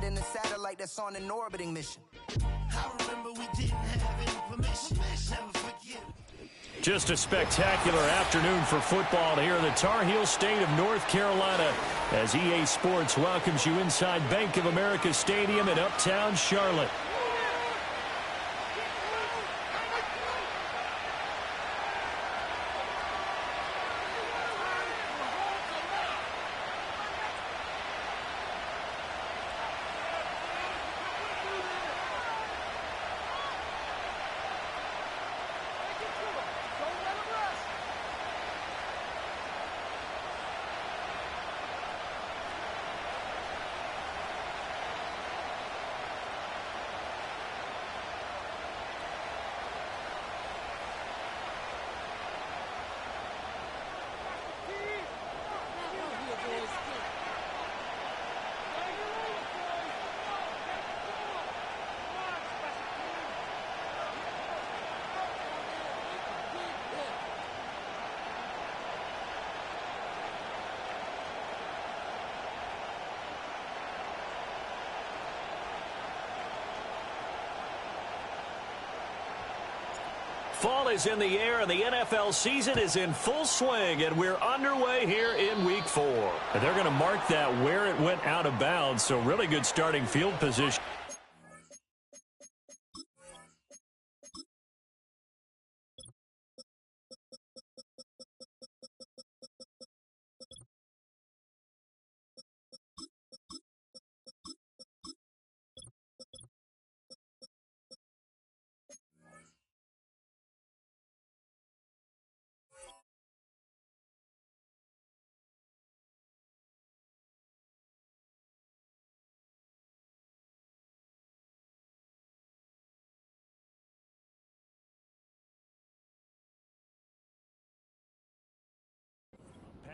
than a satellite that's on an orbiting mission. I remember we didn't have any permission. Never forget. Just a spectacular afternoon for football here in the Tar Heel state of North Carolina as EA Sports welcomes you inside Bank of America Stadium in Uptown Charlotte. Fall is in the air, and the NFL season is in full swing, and we're underway here in Week 4. And they're going to mark that where it went out of bounds, so really good starting field position.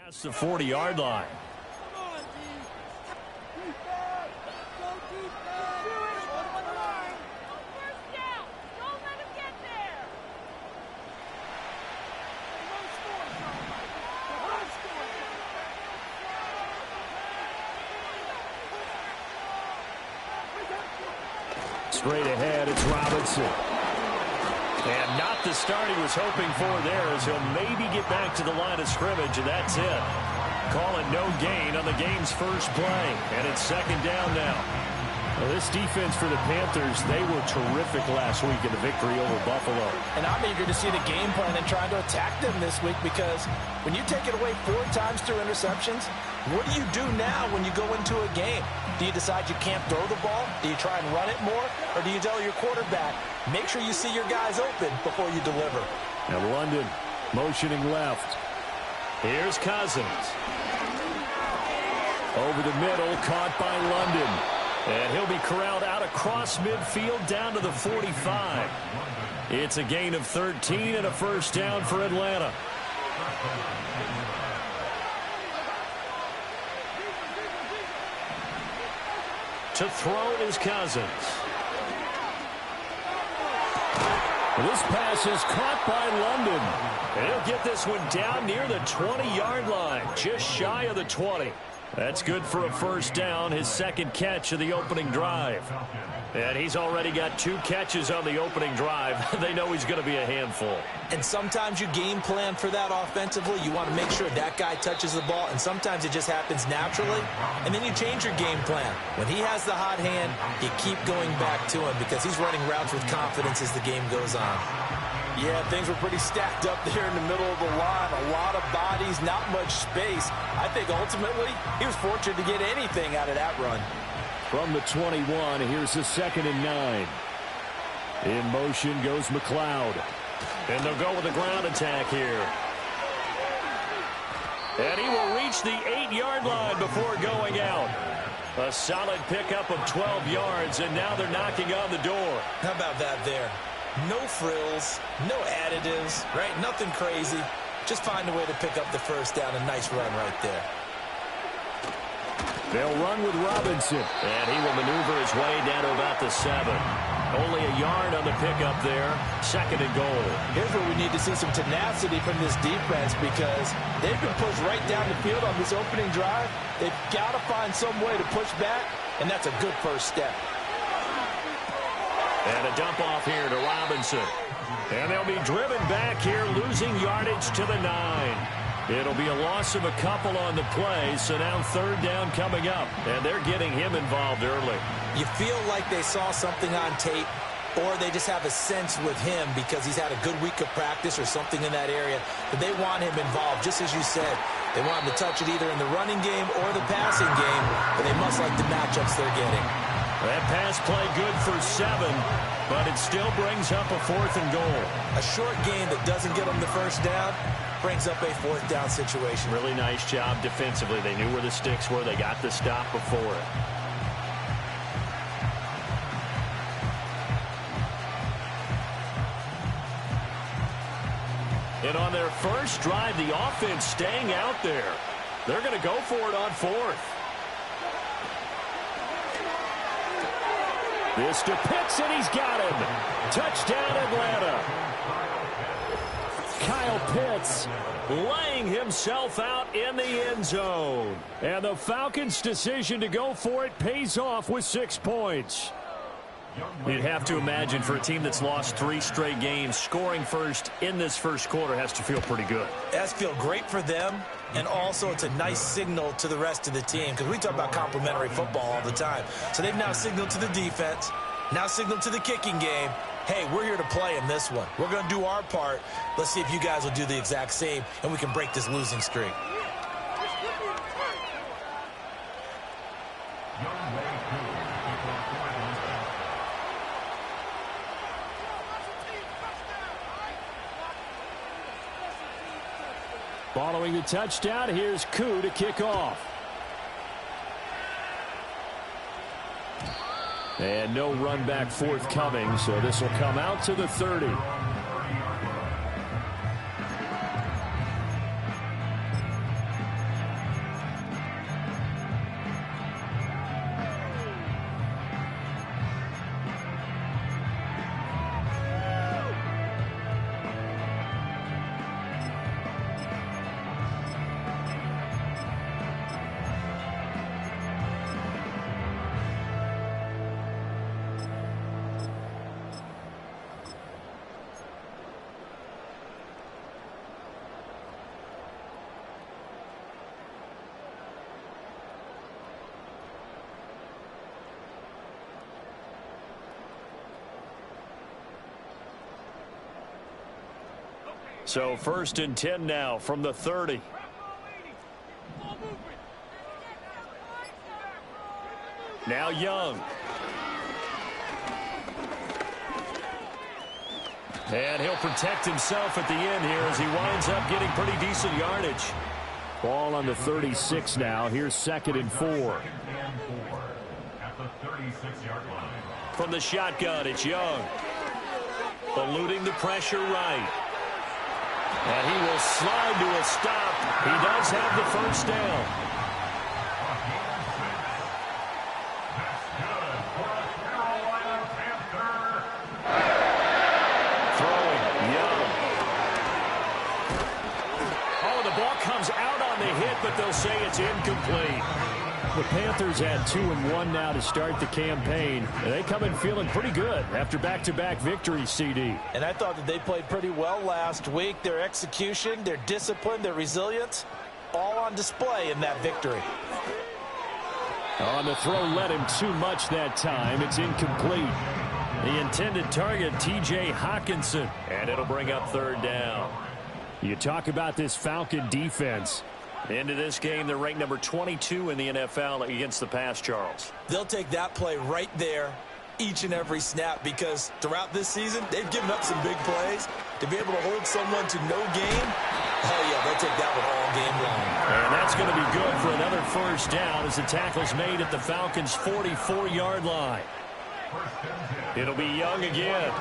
Past the 40-yard line. Straight ahead, it's Robinson. And not the start he was hoping for there, as he'll maybe get back to the line of scrimmage, and that's it. Call it no gain on the game's first play, and it's second down now. Well, this defense for the Panthers, they were terrific last week in the victory over Buffalo. And I'm eager to see the game plan and trying to attack them this week, because when you take it away 4 times through interceptions, what do you do now when you go into a game? Do you decide you can't throw the ball? Do you try and run it more? Or do you tell your quarterback, make sure you see your guys open before you deliver? And London motioning left. Here's Cousins. Over the middle, caught by London. And he'll be corralled out across midfield down to the 45. It's a gain of 13 and a first down for Atlanta. To throw is Cousins. This pass is caught by London. And he'll get this one down near the 20-yard line, just shy of the 20. That's good for a first down, his second catch of the opening drive. And he's already got 2 catches on the opening drive. They know he's going to be a handful. And sometimes you game plan for that offensively. You want to make sure that guy touches the ball, and sometimes it just happens naturally. And then you change your game plan. When he has the hot hand, you keep going back to him because he's running routes with confidence as the game goes on. Yeah, things were pretty stacked up there in the middle of the line. A lot of bodies, not much space. I think ultimately he was fortunate to get anything out of that run. From the 21, here's the 2nd and 9. In motion goes McLeod. And they'll go with a ground attack here. And he will reach the 8-yard line before going out. A solid pickup of 12 yards, and now they're knocking on the door. How about that there? No frills, no additives, right? Nothing crazy. Just find a way to pick up the first down. A nice run right there. They'll run with Robinson. And he will maneuver his way down to about the 7. Only a yard on the pickup there. 2nd and goal. Here's where we need to see some tenacity from this defense because they've been pushed right down the field on this opening drive. They've got to find some way to push back, and that's a good first step. And a dump off here to Robinson. And they'll be driven back here, losing yardage to the 9. It'll be a loss of a couple on the play, so now 3rd down coming up. And they're getting him involved early. You feel like they saw something on tape, or they just have a sense with him because he's had a good week of practice or something in that area that they want him involved, just as you said. They want him to touch it either in the running game or the passing game, but they must like the matchups they're getting. That pass play good for 7, but it still brings up a 4th and goal. A short game that doesn't get them the first down brings up a 4th down situation. Really nice job defensively. They knew where the sticks were. They got the stop before it. And on their first drive, the offense staying out there. They're going to go for it on 4th. This to Pitts, and he's got him. Touchdown, Atlanta. Kyle Pitts laying himself out in the end zone. And the Falcons' decision to go for it pays off with 6 points. You'd have to imagine for a team that's lost 3 straight games, scoring first in this first quarter has to feel pretty good. It has to feel great for them, and also it's a nice signal to the rest of the team because we talk about complimentary football all the time. So they've now signaled to the defense, now signaled to the kicking game, hey, we're here to play in this one. We're going to do our part. Let's see if you guys will do the exact same, and we can break this losing streak. Following the touchdown, here's Koo to kick off. And no run back forthcoming, so this will come out to the 30. So 1st and 10 now from the 30. Now Young. And he'll protect himself at the end here as he winds up getting pretty decent yardage. Ball on the 36 now. Here's 2nd and 4. From the shotgun, it's Young. Eluding the pressure right. And he will slide to a stop. He does have the first down. Throwing, Young. Oh, the ball comes out on the hit, but they'll say it's incomplete. The Panthers had 2-1 now to start the campaign. And they come in feeling pretty good after back-to-back victories, CD. And I thought that they played pretty well last week. Their execution, their discipline, their resilience, all on display in that victory. On the throw, led him too much that time. It's incomplete. The intended target, T.J. Hockenson. And it'll bring up 3rd down. You talk about this Falcon defense. Into this game, they're ranked number 22 in the NFL against the pass, Charles. They'll take that play right there each and every snap because throughout this season, they've given up some big plays. To be able to hold someone to no gain, oh, yeah, they'll take that one all game long. And that's going to be good for another first down as the tackle's made at the Falcons' 44-yard line. It'll be Young again.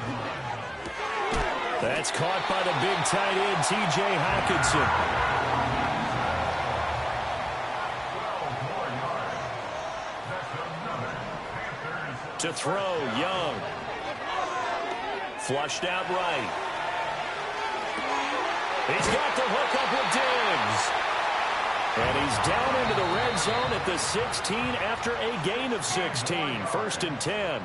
That's caught by the big tight end, T.J. Hockenson. To throw, Young. Flushed out right. He's got the hook up with Diggs. And he's down into the red zone at the 16 after a gain of 16. First and 10.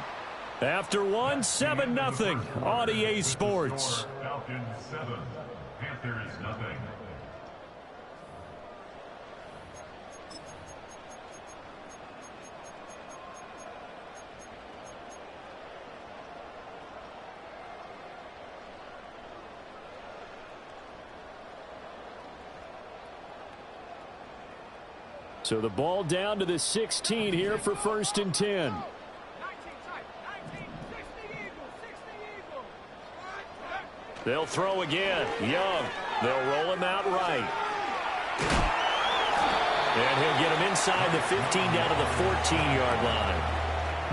After one, 7-0 on EA Sports. Falcons 7, Panthers nothing. So the ball down to the 16 here for first and 10. They'll throw again. Young. They'll roll him out right. And he'll get him inside the 15 down to the 14-yard line.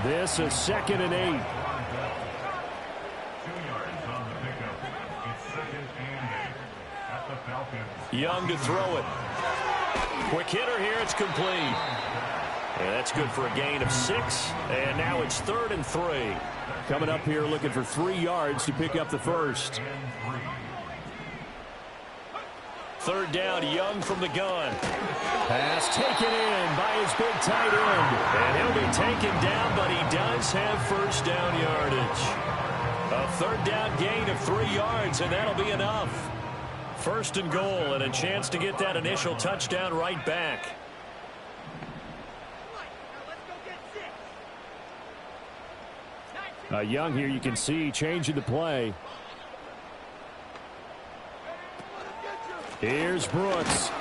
This is 2nd and 8. 2 yards on the pickup. It's 2nd and 8 at the Falcons. Young to throw it. Quick hitter here. It's complete. And that's good for a gain of 6. And now it's 3rd and 3. Coming up here looking for 3 yards to pick up the first. 3rd down, Young from the gun. Pass taken in by his big tight end. And he'll be taken down, but he does have first down yardage. A 3rd down gain of 3 yards, and that'll be enough. First and goal, and a chance to get that initial touchdown right back. Young here, you can see, changing the play. Here's Brooks.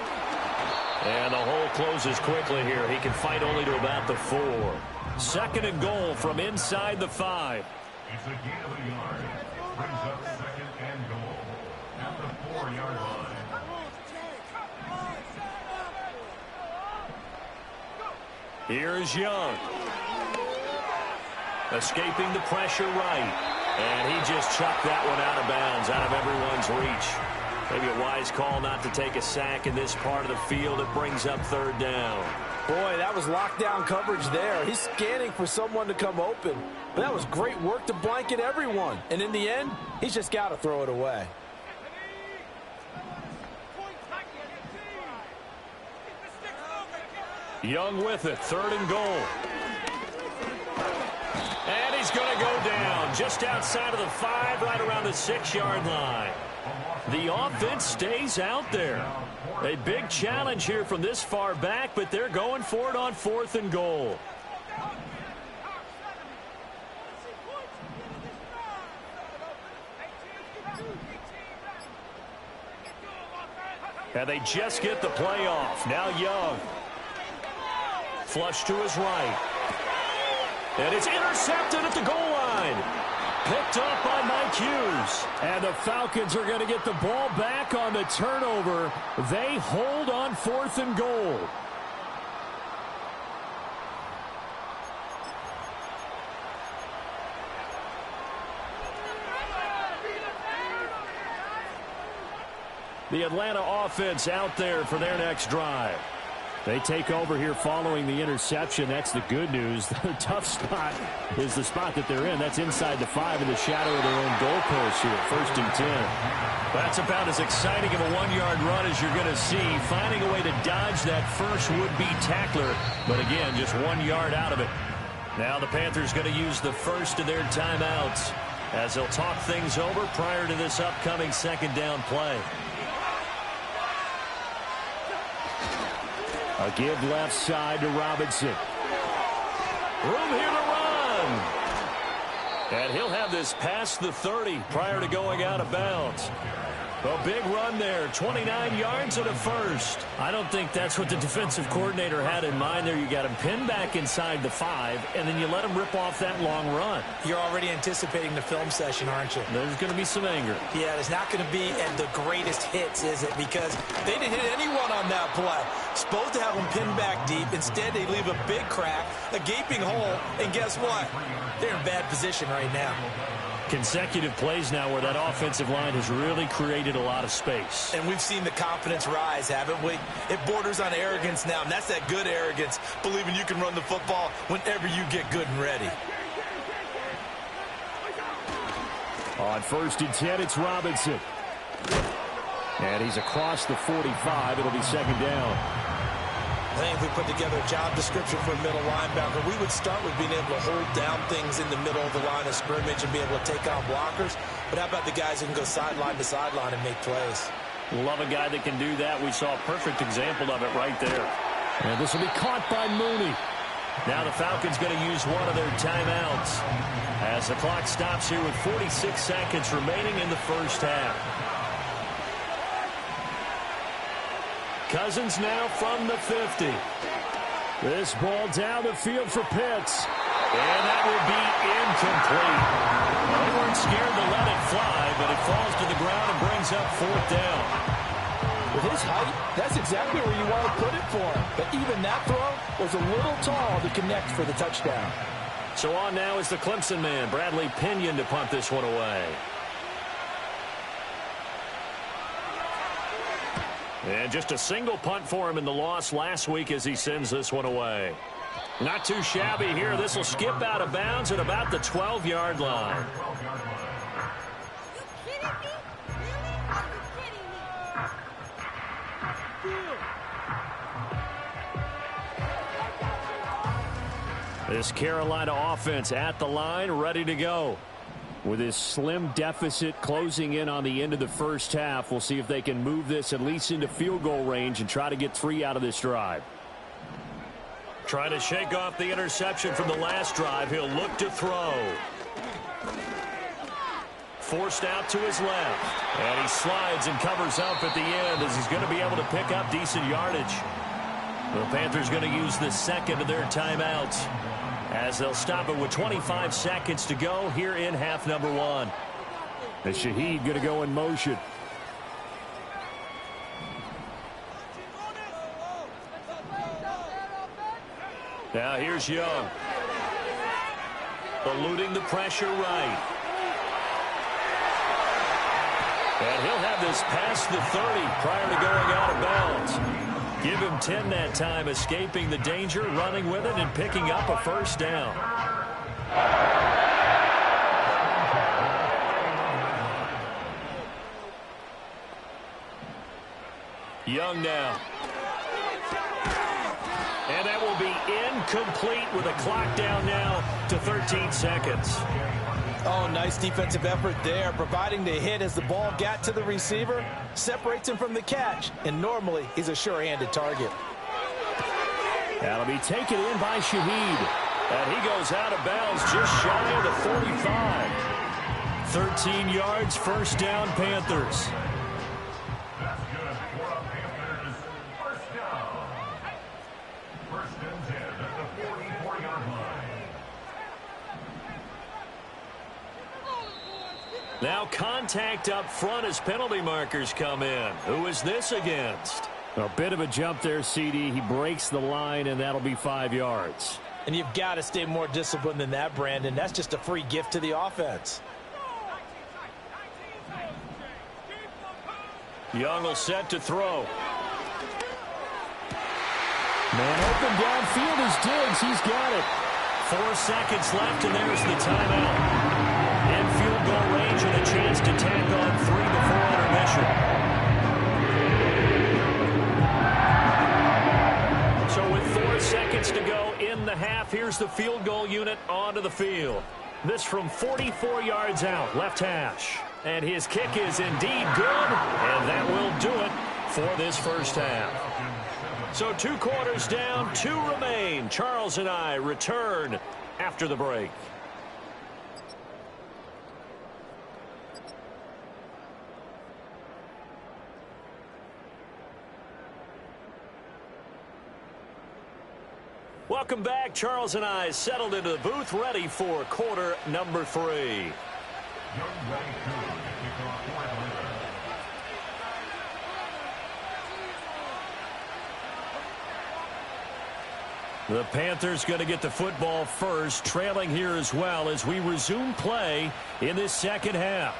And the hole closes quickly here. He can fight only to about the 4. 2nd and goal from inside the 5. It's a gain of a yard. Brings up 2nd and goal at the 4-yard line. Here's Young. Escaping the pressure right. And he just chucked that one out of bounds, out of everyone's reach. Maybe a wise call not to take a sack in this part of the field. It brings up 3rd down. Boy, that was lockdown coverage there. He's scanning for someone to come open. But that was great work to blanket everyone. And in the end, he's just got to throw it away. Young with it, 3rd and goal. And he's going to go down just outside of the 5, right around the 6-yard line. The offense stays out there. A big challenge here from this far back, but they're going for it on 4th and goal. And they just get the play off. Now Young. Flush to his right. And it's intercepted at the goal line. Picked up by Mike Hughes. And the Falcons are going to get the ball back on the turnover. They hold on 4th and goal. The Atlanta offense out there for their next drive. They take over here following the interception. That's the good news. The tough spot is the spot that they're in. That's inside the 5 in the shadow of their own goalpost here. 1st and 10. That's about as exciting of a 1-yard run as you're going to see. Finding a way to dodge that first would-be tackler. But again, just 1 yard out of it. Now the Panthers going to use the first of their timeouts as they'll talk things over prior to this upcoming 2nd down play. A give left side to Robinson. Room here to run. And he'll have this past the 30 prior to going out of bounds. A big run there, 29 yards and a first. I don't think that's what the defensive coordinator had in mind there. You got him pinned back inside the 5, and then you let him rip off that long run. You're already anticipating the film session, aren't you? There's going to be some anger. Yeah, there's not going to be at the greatest hits, is it? Because they didn't hit anyone on that play. Supposed to have them pinned back deep. Instead, they leave a big crack, a gaping hole, and guess what? They're in bad position right now. Consecutive plays now where that offensive line has really created a lot of space. And we've seen the confidence rise, haven't we? It borders on arrogance now, and that's that good arrogance, believing you can run the football whenever you get good and ready. On 1st and 10, it's Robinson. And he's across the 45. It'll be 2nd down. I think if we put together a job description for a middle linebacker, we would start with being able to hold down things in the middle of the line of scrimmage and be able to take on blockers. But how about the guys who can go sideline to sideline and make plays? Love a guy that can do that. We saw a perfect example of it right there. And this will be caught by Mooney. Now the Falcons going to use one of their timeouts as the clock stops here with 46 seconds remaining in the first half. Cousins now from the 50. This ball down the field for Pitts. And that will be incomplete. Well, they weren't scared to let it fly, but it falls to the ground and brings up 4th down. With his height, that's exactly where you want to put it for him. But even that throw was a little tall to connect for the touchdown. So on now is the Clemson man, Bradley Pinion, to punt this one away. And just a single punt for him in the loss last week as he sends this one away. Not too shabby here. This will skip out of bounds at about the 12-yard line. This Carolina offense at the line, ready to go. With this slim deficit closing in on the end of the first half, we'll see if they can move this at least into field goal range and try to get 3 out of this drive. Trying to shake off the interception from the last drive. He'll look to throw. Forced out to his left. And he slides and covers up at the end as he's going to be able to pick up decent yardage. The Panthers going to use the second of their timeouts as they'll stop it with 25 seconds to go here in half number 1. And Shaheed going to go in motion. Now here's Young. Eluding the pressure right. And he'll have this past the 30 prior to going out of bounds. Give him 10 that time, escaping the danger, running with it, and picking up a first down. Young now. And that will be incomplete with a clock down now to 13 seconds. Oh, nice defensive effort there, providing the hit as the ball got to the receiver, separates him from the catch, and normally he's a sure-handed target. That'll be taken in by Shaheed. And he goes out of bounds just shy of the 45. 13 yards, first down, Panthers. That's good for the Panthers. First down. 1st and 10 at the 44-yard line. Now contact up front as penalty markers come in. Who is this against? A bit of a jump there, CD. He breaks the line, and that'll be 5 yards. And you've got to stay more disciplined than that, Brandon. That's just a free gift to the offense. Young will set to throw. Man open downfield is Diggs. He's got it. 4 seconds left, and there's the timeout. In field goal range and a chance to tack on 3 before intermission. So with 4 seconds to go in the half, here's the field goal unit onto the field. This from 44 yards out, left hash. And his kick is indeed good, and that will do it for this first half. So 2 quarters down, 2 remain. Charles and I return after the break. Welcome back. Charles and I settled into the booth, ready for quarter number 3. Young ready to kick off for Atlanta. The Panthers going to get the football first, trailing here as well as we resume play in this second half.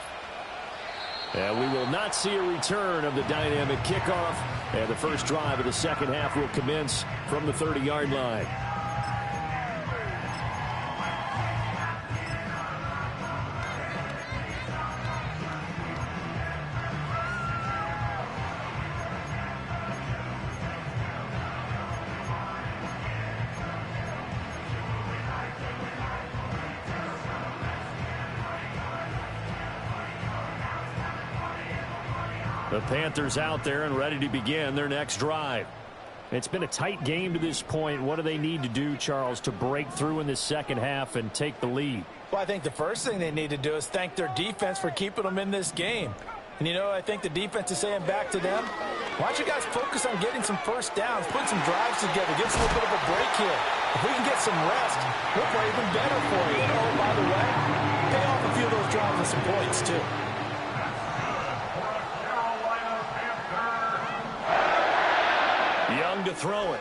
And we will not see a return of the dynamic kickoff. And the first drive of the second half will commence from the 30-yard line. The Panthers out there and ready to begin their next drive. It's been a tight game to this point. What do they need to do, Charles, to break through in the second half and take the lead? Well, I think the first thing they need to do is thank their defense for keeping them in this game. And, you know, I think the defense is saying back to them, why don't you guys focus on getting some first downs, put some drives together, give us a little bit of a break here. If we can get some rest, we'll play even better for you. And, oh, by the way, pay off a few of those drives with some points, too. Young to throw it.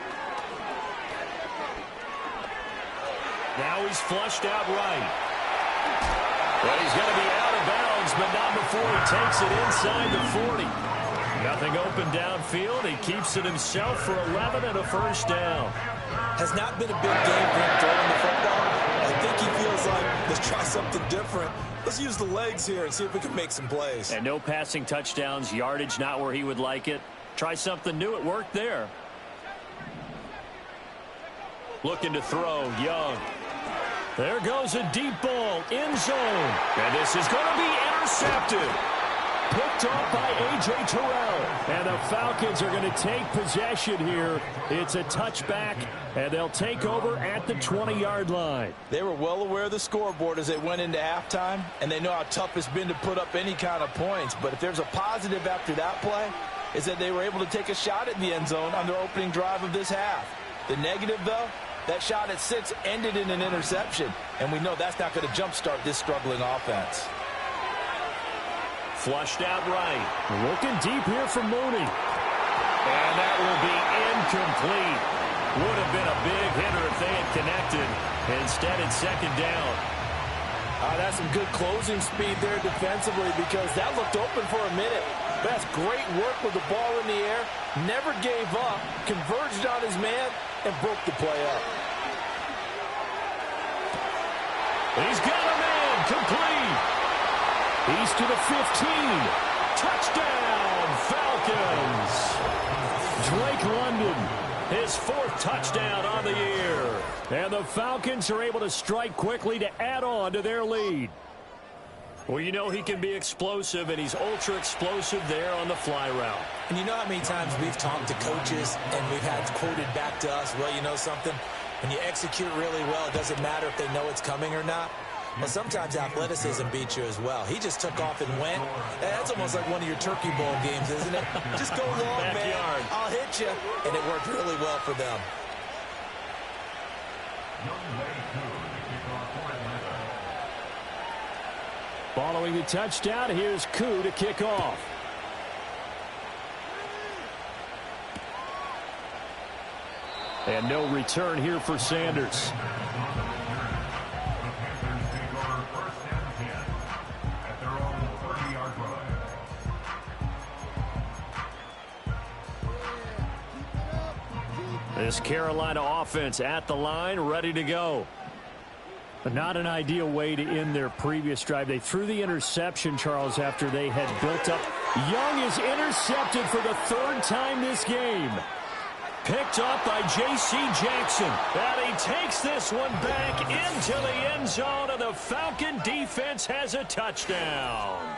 Now he's flushed out right. But he's going to be out of bounds, but not before he takes it inside the 40. Nothing open downfield. He keeps it himself for 11 and a first down. Has not been a big game for him throwing the football. I think he feels like, let's try something different. Let's use the legs here and see if we can make some plays. And no passing touchdowns, yardage not where he would like it. Try something new. It worked there. Looking to throw, Young. There goes a deep ball, end zone. And this is going to be intercepted. Picked off by A.J. Terrell. And the Falcons are going to take possession here. It's a touchback, and they'll take over at the 20-yard line. They were well aware of the scoreboard as they went into halftime, and they know how tough it's been to put up any kind of points. But if there's a positive after that play, is that they were able to take a shot at the end zone on their opening drive of this half. The negative, though, that shot at 6 ended in an interception, and we know that's not going to jumpstart this struggling offense. Flushed out right. Looking deep here for Mooney. And that will be incomplete. Would have been a big hitter if they had connected. Instead, it's second down. That's some good closing speed there defensively, because that looked open for a minute. That's great work with the ball in the air. Never gave up, converged on his man, and broke the play up. He's got a man, complete. He's to the 15. Touchdown, Falcons. Drake London. His 4th touchdown on the year. And the Falcons are able to strike quickly to add on to their lead. Well, you know he can be explosive, and he's ultra explosive there on the fly route. And you know how many times we've talked to coaches and we've had quoted back to us, well, you know something? When you execute really well, it doesn't matter if they know it's coming or not. Well, sometimes athleticism beats you as well. He just took off and went. That's almost like one of your Turkey Bowl games, isn't it? Just go long, man. I'll hit you. And it worked really well for them. Following the touchdown, here's Koo to kick off. And no return here for Sanders. This Carolina offense at the line, ready to go. But not an ideal way to end their previous drive. They threw the interception, Charles, after they had built up. Young is intercepted for the 3rd time this game. Picked up by J.C. Jackson. And he takes this one back into the end zone, and the Falcon defense has a touchdown.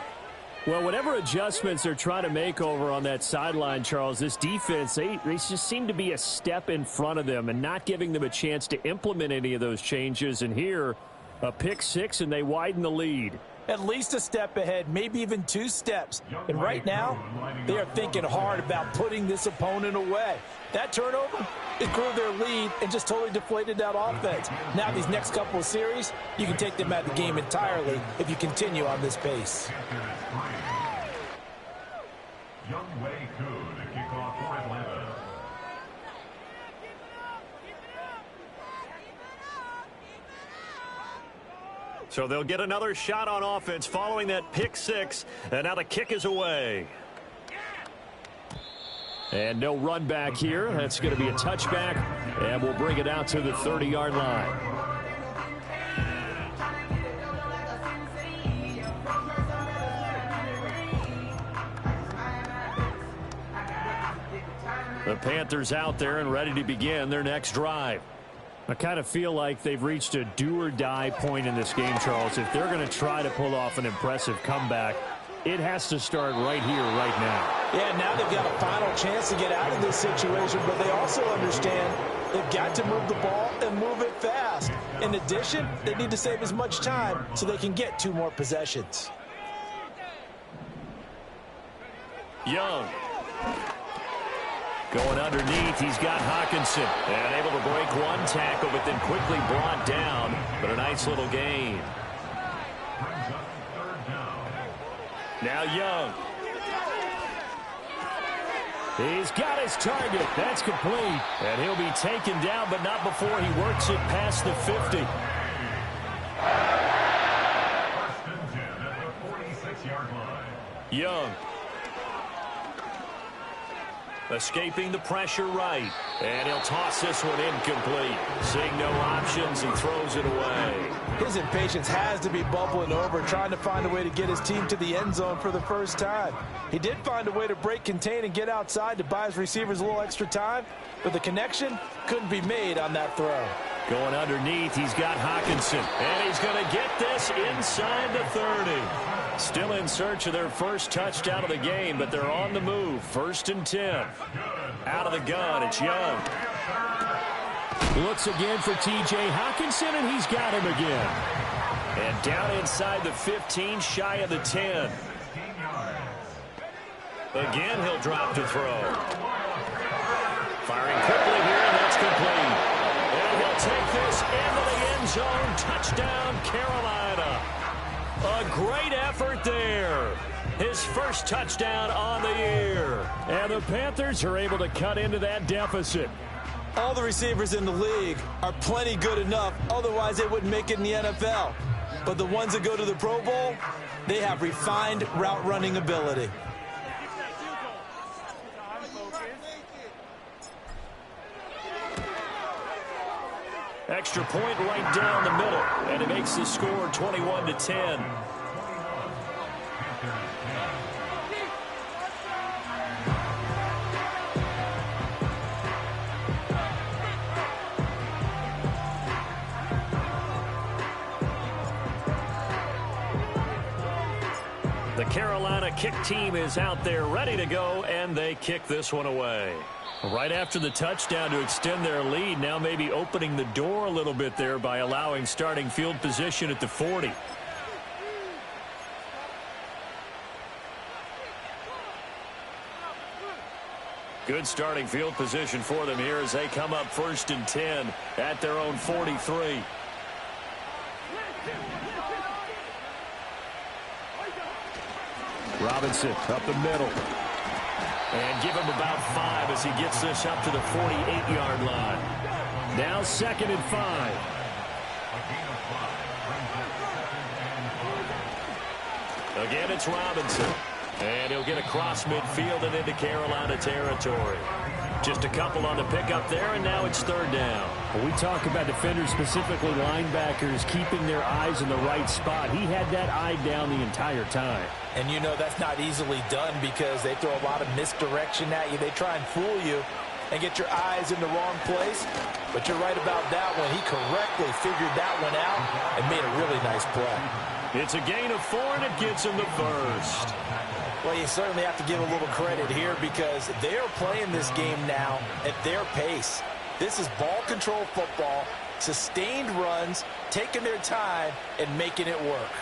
Well, whatever adjustments they're trying to make over on that sideline, Charles, this defense, they just seem to be a step in front of them and not giving them a chance to implement any of those changes. And here, a pick 6, and they widen the lead. At least a step ahead, maybe even 2 steps. And right now, they are thinking hard about putting this opponent away. That turnover, it grew their lead and just totally deflated that offense. Now these next couple of series, you can take them out of the game entirely if you continue on this pace. Young Wei Koo to kick off for Atlanta. So they'll get another shot on offense following that pick 6, and now the kick is away. And no run back here. That's going to be a touchback, and we'll bring it out to the 30-yard line. The Panthers out there and ready to begin their next drive. I kind of feel like they've reached a do-or-die point in this game, Charles. If they're going to try to pull off an impressive comeback, it has to start right here, right now. Yeah, now they've got a final chance to get out of this situation, but they also understand they've got to move the ball and move it fast. In addition, they need to save as much time so they can get 2 more possessions. Young. Going underneath, he's got Hawkinson. And able to break one tackle, but then quickly brought down. But a nice little gain. Now Young. He's got his target. That's complete. And he'll be taken down, but not before he works it past the 50. First and 10 at the 46-yard line. Young. Escaping the pressure right. And he'll toss this one incomplete. Seeing no options, he throws it away. His impatience has to be bubbling over, trying to find a way to get his team to the end zone for the first time. He did find a way to break contain and get outside to buy his receivers a little extra time, but the connection couldn't be made on that throw. Going underneath, he's got Hawkinson. And he's going to get this inside the 30. Still in search of their first touchdown of the game, but they're on the move. First and 10. Out of the gun, it's Young. Looks again for T.J. Hawkinson, and he's got him again. And down inside the 15, shy of the 10. Again, he'll drop to throw. Firing quickly here, and that's complete. And he'll take this into the end zone. Touchdown, Carolina. A great effort there. His first touchdown on the year. And the Panthers are able to cut into that deficit. All the receivers in the league are plenty good enough, otherwise they wouldn't make it in the NFL. But the ones that go to the Pro Bowl, they have refined route running ability. Extra point right down the middle, and it makes the score 21-10. The Carolina kick team is out there ready to go, and they kick this one away. Right after the touchdown to extend their lead, now maybe opening the door a little bit there by allowing starting field position at the 40. Good starting field position for them here as they come up first and 10 at their own 43. Robinson up the middle. And give him about 5 as he gets this up to the 48-yard line. Now 2nd and 5. Again, it's Robinson. And he'll get across midfield and into Carolina territory. Just a couple on the pickup there, and now it's 3rd down. When we talk about defenders, specifically linebackers, keeping their eyes in the right spot. He had that eye down the entire time. And you know that's not easily done because they throw a lot of misdirection at you. They try and fool you and get your eyes in the wrong place. But you're right about that one. He correctly figured that one out and made a really nice play. It's a gain of 4, and it gets him the first. Well, you certainly have to give a little credit here because they are playing this game now at their pace. This is ball control football, sustained runs, taking their time, and making it work.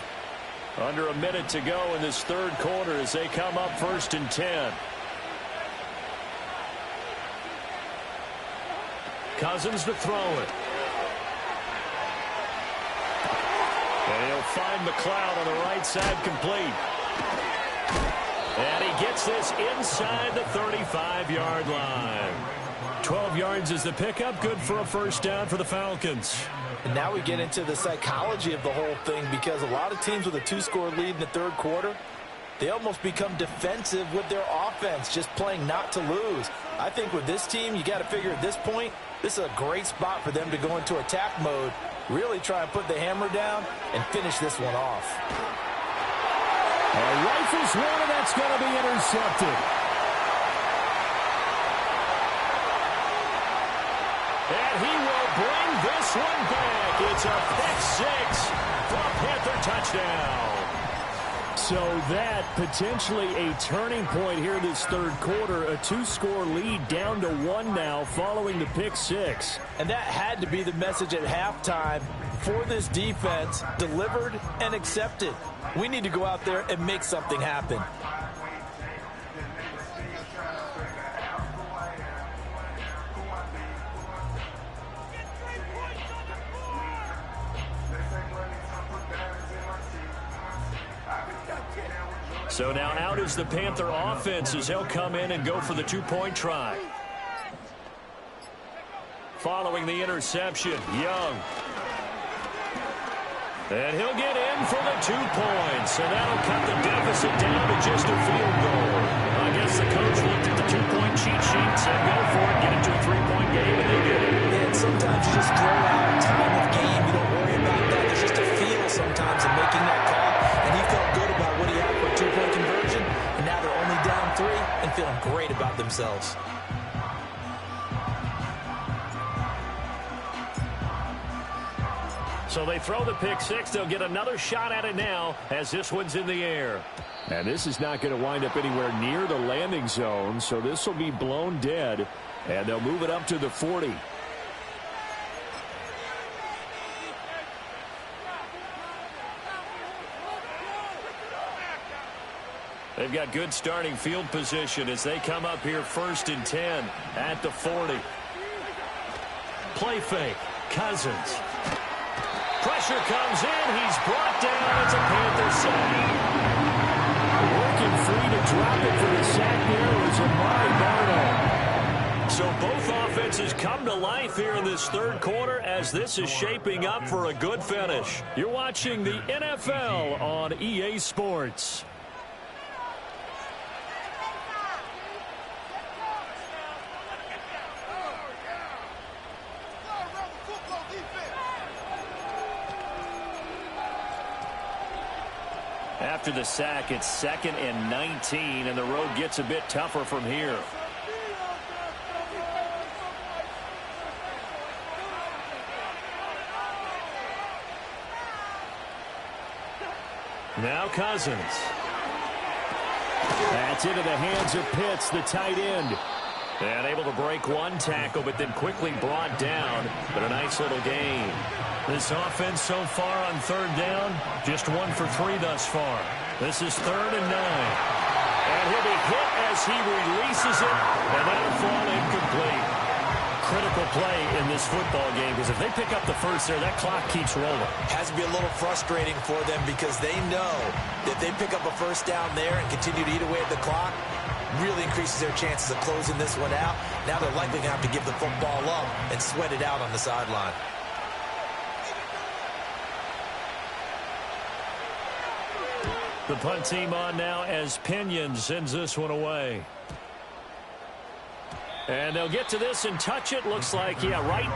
Under a minute to go in this 3rd quarter as they come up first and 10. Cousins to throw it. And he'll find McLeod on the right side complete. And he gets this inside the 35-yard line. 12 yards is the pickup. Good for a first down for the Falcons. And now we get into the psychology of the whole thing because a lot of teams with a 2-score lead in the 3rd quarter, they almost become defensive with their offense, just playing not to lose. I think with this team, you got to figure at this point, this is a great spot for them to go into attack mode, really try and put the hammer down and finish this one off. Rifles one, and that's going to be intercepted. And he will bring this one back. It's a pick 6 for a Panther touchdown. So that potentially a turning point here this third quarter. A 2-score lead down to 1 now following the pick six. And that had to be the message at halftime for this defense, delivered and accepted. We need to go out there and make something happen. So now out is the Panther offense as they'll come in and go for the two-point try. Following the interception, Young. And he'll get in for the 2 points. And that'll cut the deficit down to just a field goal. I guess the coach looked at the 2-point cheat sheet and said, go for it, get it to a 3-point game, and they did it. And sometimes you just throw out time of game. You don't worry about that. There's just a feel sometimes in making that call. And he felt good about what he had for a 2-point conversion. And now they're only down 3 and feeling great about themselves. So they throw the pick six. They'll get another shot at it now as this one's in the air. And this is not going to wind up anywhere near the landing zone, so this will be blown dead, and they'll move it up to the 40. They've got good starting field position as they come up here 1st and 10 at the 40. Play fake. Cousins. Pressure comes in. He's brought down. It's a Panther sack. Working free to drop it for the sack there was Amari Barno. So both offenses come to life here in this third quarter as this is shaping up for a good finish. You're watching the NFL on EA Sports. After the sack, it's 2nd and 19, and the road gets a bit tougher from here. Now Cousins. That's into the hands of Pitts, the tight end. And able to break one tackle, but then quickly brought down. But a nice little gain. This offense so far on 3rd down, just 1 for 3 thus far. This is 3rd and 9. And he'll be hit as he releases it, and that'll fall incomplete. Critical play in this football game, because if they pick up the first there, that clock keeps rolling. Has to be a little frustrating for them because they know that if they pick up a first down there and continue to eat away at the clock, really increases their chances of closing this one out. Now they're likely going to have to give the football up and sweat it out on the sideline. The punt team on now as Pinion sends this one away. And they'll get to this and touch it. Looks like, yeah, right.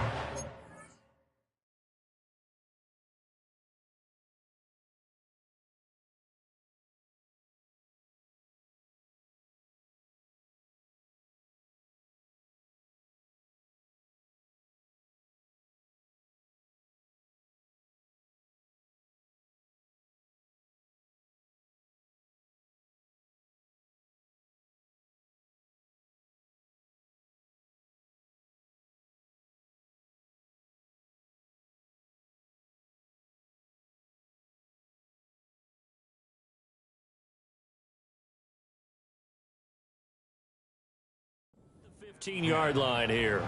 The 15-yard line here.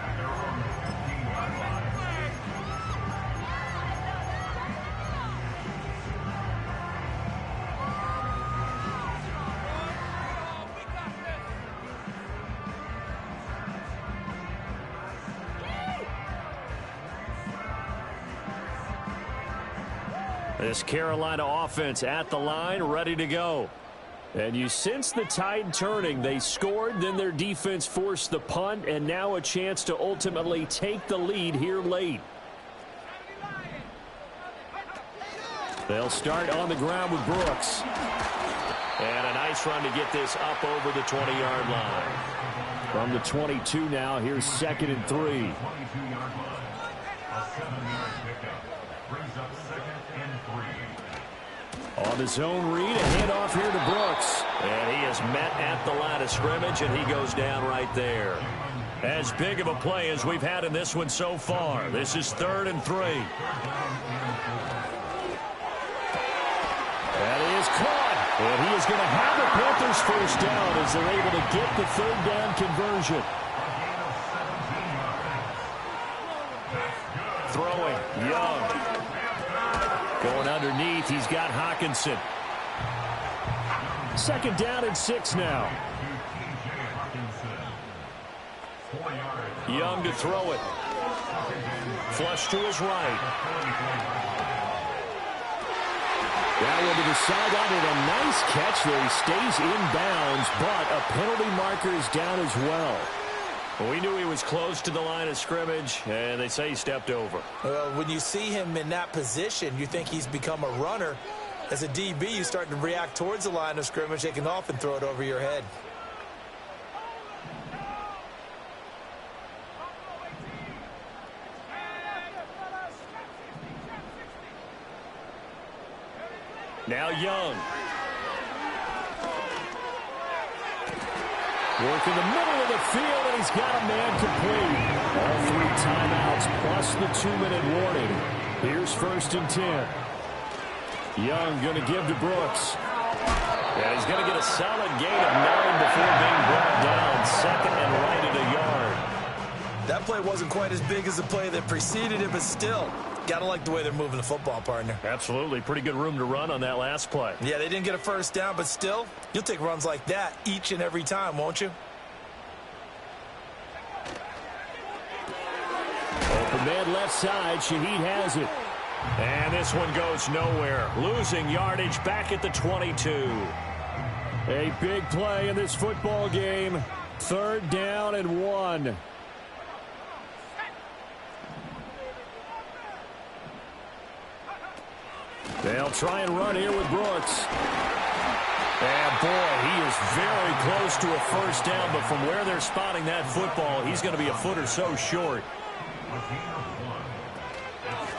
This Carolina offense at the line, ready to go. And you sense the tide turning. They scored, then their defense forced the punt, and now a chance to ultimately take the lead here late. They'll start on the ground with Brooks. And a nice run to get this up over the 20-yard line. From the 22 now, here's 2nd and 3. 22-yard line. A 7-yard pickup brings up 2nd and 3. On the zone read, a handoff here to Brooks. And he is met at the line of scrimmage, and he goes down right there. As big of a play as we've had in this one so far. This is 3rd and 3. That is caught. And he is going to have the Panthers first down as they're able to get the 3rd down conversion. Throwing, Young. Going underneath, he's got Hockenson. 2nd down and 6 now. Young to throw it. Flush to his right. That one to the sideline, and a nice catch there. He stays inbounds, but a penalty marker is down as well. We knew he was close to the line of scrimmage, and they say he stepped over. Well, when you see him in that position, you think he's become a runner. As a DB, you start to react towards the line of scrimmage. They can often throw it over your head. Now Young. Work in the middle of the field, and he's got a man complete. All 3 timeouts plus the 2-minute warning. Here's 1st and 10. Young going to give to Brooks. Yeah, he's going to get a solid gain of 9 before being brought down. 2nd and right at a yard. That play wasn't quite as big as the play that preceded it, but still, got to like the way they're moving the football, partner. Absolutely. Pretty good room to run on that last play. Yeah, they didn't get a first down, but still, you'll take runs like that each and every time, won't you? Open man left side. Shaheed has it. And this one goes nowhere. Losing yardage back at the 22. A big play in this football game. 3rd down and 1. They'll try and run here with Brooks. And boy, he is very close to a first down, but from where they're spotting that football, he's going to be a foot or so short.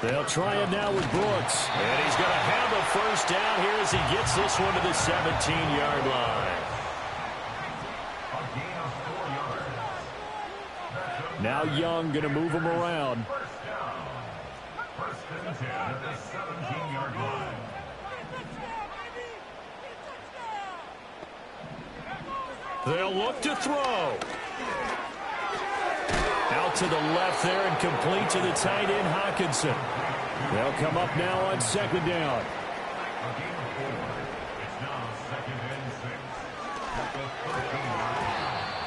They'll try it now with Brooks. And he's going to have a first down here as he gets this one to the 17-yard line. Now Young going to move him around. First and 10 at the 17-yard line. They'll look to throw. Out to the left there and complete to the tight end, Hockenson. They'll come up now on 2nd down.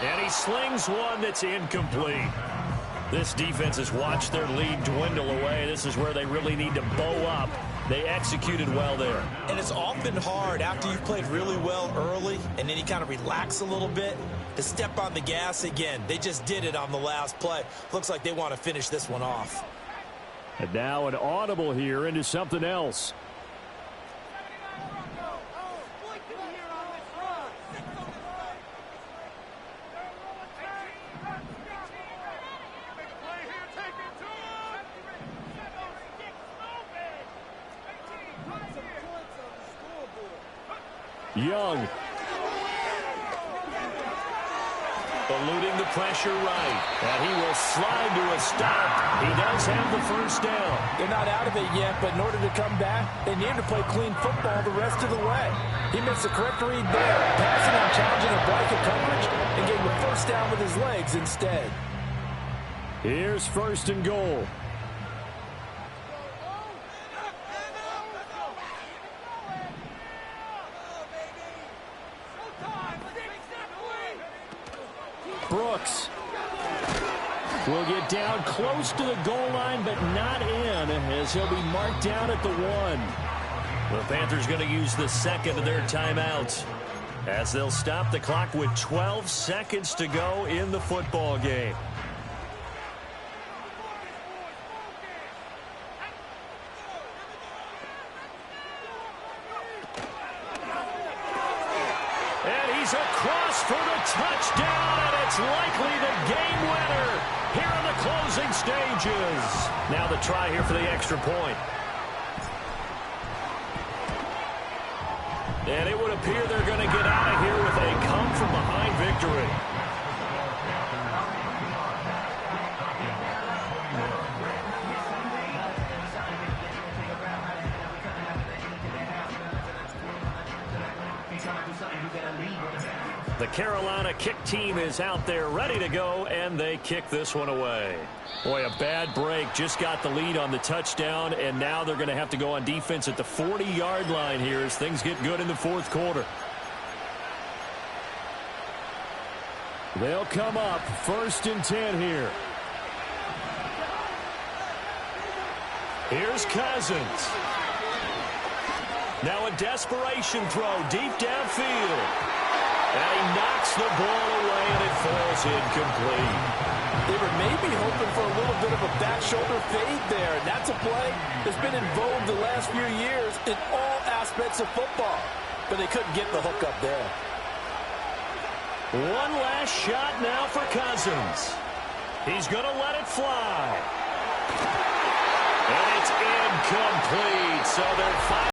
And he slings one that's incomplete. This defense has watched their lead dwindle away. This is where they really need to bow up. They executed well there. And it's often hard after you've played really well early and then you kind of relax a little bit to step on the gas again. They just did it on the last play. Looks like they want to finish this one off. And now an audible here into something else. Young. Eluding the pressure right. And he will slide to a stop. He does have the first down. They're not out of it yet, but in order to come back, they need to play clean football the rest of the way. He makes the correct read there, passing on challenging a blanket coverage and getting the first down with his legs instead. Here's 1st and goal. Brooks will get down close to the goal line, but not in, as he'll be marked down at the 1. The Panthers going to use the 2nd of their timeouts as they'll stop the clock with 12 seconds to go in the football game. And he's across for the touchdown, and it's likely the game winner here in the closing stages. Now the try here for the extra point. The Carolina kick team is out there ready to go, and they kick this one away. Boy, a bad break. Just got the lead on the touchdown, and now they're going to have to go on defense at the 40-yard line here as things get good in the fourth quarter. They'll come up 1st and 10 here. Here's Cousins. Now a desperation throw deep downfield. And he knocks the ball away, and it falls incomplete. They were maybe hoping for a little bit of a back shoulder fade there. And that's a play that's been in vogue the last few years in all aspects of football. But they couldn't get the hook up there. One last shot now for Cousins. He's going to let it fly. And it's incomplete. So they're